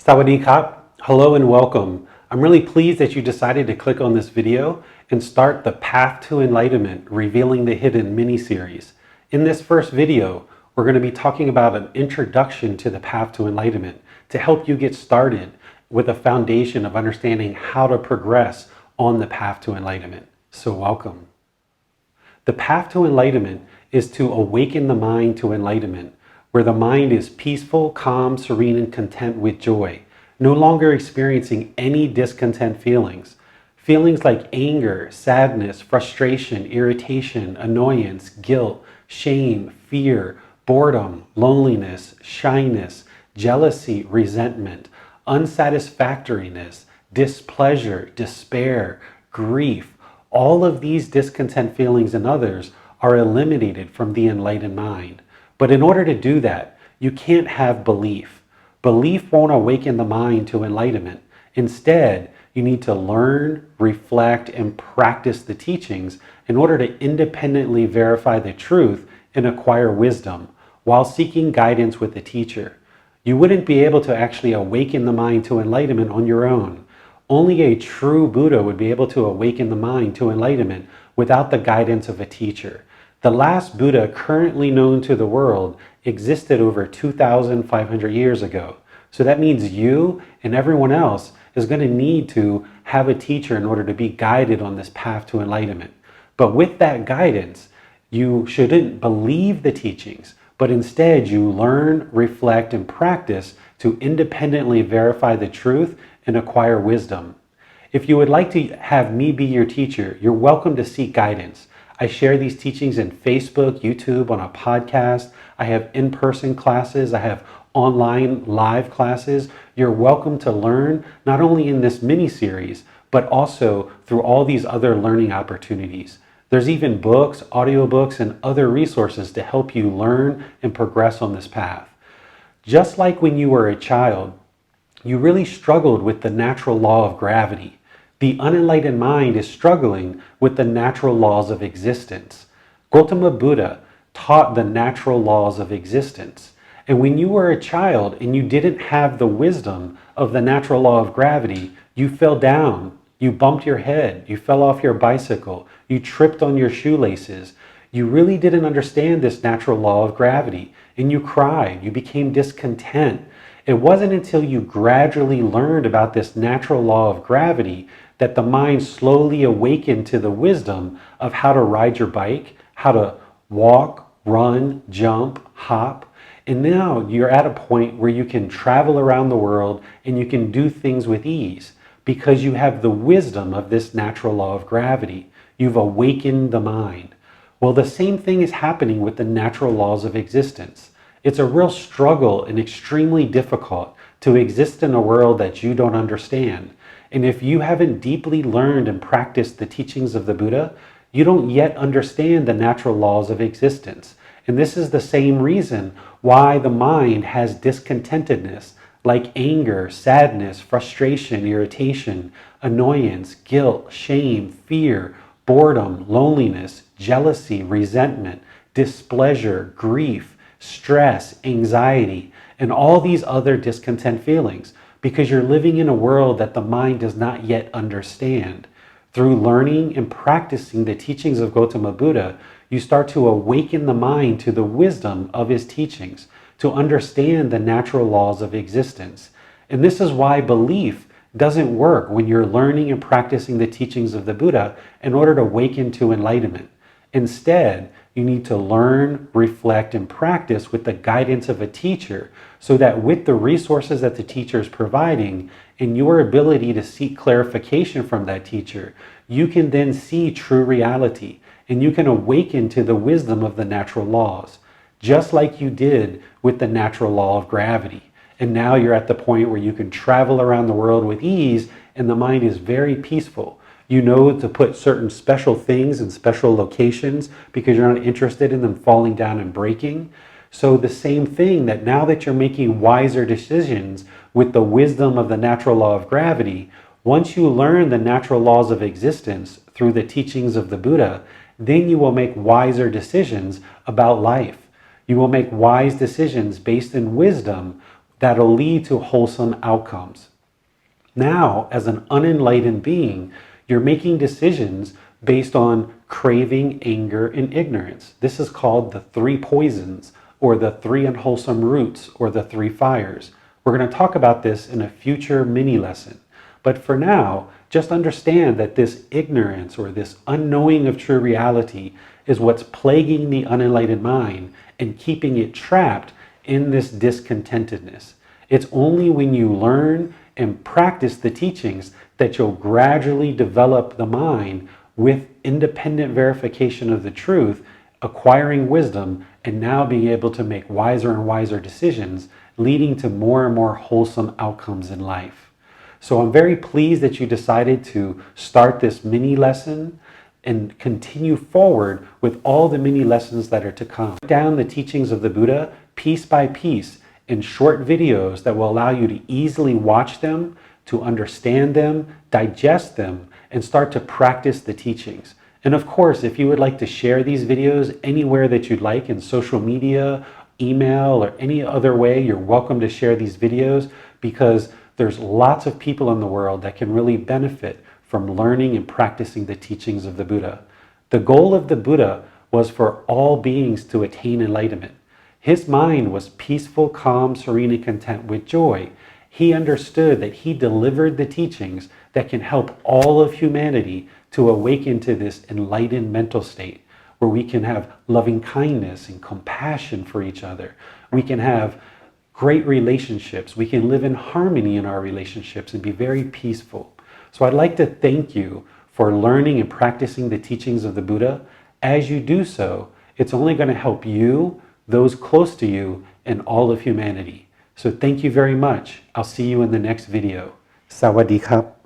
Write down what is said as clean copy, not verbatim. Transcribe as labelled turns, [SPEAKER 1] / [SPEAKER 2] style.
[SPEAKER 1] Sawadee Kap. Hello and welcome. I'm really pleased that you decided to click on this video and start the Path to Enlightenment, Revealing the Hidden mini-series. In this first video, we're going to be talking about an introduction to the Path to Enlightenment to help you get started with a foundation of understanding how to progress on the Path to Enlightenment. So welcome. The Path to Enlightenment is to awaken the mind to enlightenment, where the mind is peaceful, calm, serene, and content with joy, no longer experiencing any discontent feelings. Feelings like anger, sadness, frustration, irritation, annoyance, guilt, shame, fear, boredom, loneliness, shyness, jealousy, resentment, unsatisfactoriness, displeasure, despair, grief, all of these discontent feelings and others are eliminated from the enlightened mind. But in order to do that, you can't have belief. Belief won't awaken the mind to enlightenment. Instead, you need to learn, reflect, and practice the teachings in order to independently verify the truth and acquire wisdom while seeking guidance with the teacher. You wouldn't be able to actually awaken the mind to enlightenment on your own. Only a true Buddha would be able to awaken the mind to enlightenment without the guidance of a teacher. The last Buddha currently known to the world existed over 2,500 years ago. So that means you and everyone else is going to need to have a teacher in order to be guided on this path to enlightenment. But with that guidance, you shouldn't believe the teachings, but instead you learn, reflect, and practice to independently verify the truth and acquire wisdom. If you would like to have me be your teacher, you're welcome to seek guidance. I share these teachings in Facebook, YouTube, on a podcast. I have in-person classes. I have online live classes. You're welcome to learn not only in this mini-series, but also through all these other learning opportunities. There's even books, audiobooks, and other resources to help you learn and progress on this path. Just like when you were a child, you really struggled with the natural law of gravity. The unenlightened mind is struggling with the natural laws of existence. Gotama Buddha taught the natural laws of existence. And when you were a child and you didn't have the wisdom of the natural law of gravity, you fell down, you bumped your head, you fell off your bicycle, you tripped on your shoelaces. You really didn't understand this natural law of gravity, and you cried, you became discontent. It wasn't until you gradually learned about this natural law of gravity that the mind slowly awakened to the wisdom of how to ride your bike, how to walk, run, jump, hop. And now you're at a point where you can travel around the world and you can do things with ease because you have the wisdom of this natural law of gravity. You've awakened the mind. Well, the same thing is happening with the natural laws of existence. It's a real struggle and extremely difficult to exist in a world that you don't understand. And if you haven't deeply learned and practiced the teachings of the Buddha, you don't yet understand the natural laws of existence. And this is the same reason why the mind has discontentedness, like anger, sadness, frustration, irritation, annoyance, guilt, shame, fear, boredom, loneliness, jealousy, resentment, displeasure, grief, stress, anxiety, and all these other discontent feelings, because you're living in a world that the mind does not yet understand. Through learning and practicing the teachings of Gotama Buddha, you start to awaken the mind to the wisdom of his teachings, to understand the natural laws of existence. And this is why belief doesn't work when you're learning and practicing the teachings of the Buddha in order to awaken to enlightenment. Instead, you need to learn, reflect, and practice with the guidance of a teacher so that with the resources that the teacher is providing and your ability to seek clarification from that teacher, you can then see true reality and you can awaken to the wisdom of the natural laws, just like you did with the natural law of gravity. And now you're at the point where you can travel around the world with ease and the mind is very peaceful. You know to put certain special things in special locations because you're not interested in them falling down and breaking. So the same thing, that now that you're making wiser decisions with the wisdom of the natural law of gravity, once you learn the natural laws of existence through the teachings of the Buddha, then you will make wiser decisions about life. You will make wise decisions based in wisdom that'll lead to wholesome outcomes. Now, as an unenlightened being, you're making decisions based on craving, anger, and ignorance. This is called the three poisons, or the three unwholesome roots, or the three fires. We're going to talk about this in a future mini lesson. But for now, just understand that this ignorance or this unknowing of true reality is what's plaguing the unenlightened mind and keeping it trapped in this discontentedness. It's only when you learn and practice the teachings that you'll gradually develop the mind with independent verification of the truth, acquiring wisdom, and now being able to make wiser and wiser decisions, leading to more and more wholesome outcomes in life. So I'm very pleased that you decided to start this mini lesson and continue forward with all the mini lessons that are to come. Break down the teachings of the Buddha piece by piece in short videos that will allow you to easily watch them, to understand them, digest them, and start to practice the teachings. And of course, if you would like to share these videos anywhere that you'd like, in social media, email, or any other way, you're welcome to share these videos, because there's lots of people in the world that can really benefit from learning and practicing the teachings of the Buddha. The goal of the Buddha was for all beings to attain enlightenment. His mind was peaceful, calm, serene, and content with joy. He understood that he delivered the teachings that can help all of humanity to awaken to this enlightened mental state where we can have loving kindness and compassion for each other. We can have great relationships. We can live in harmony in our relationships and be very peaceful. So I'd like to thank you for learning and practicing the teachings of the Buddha. As you do so, it's only going to help you, those close to you, and all of humanity. So thank you very much. I'll see you in the next video. Sawadee krap.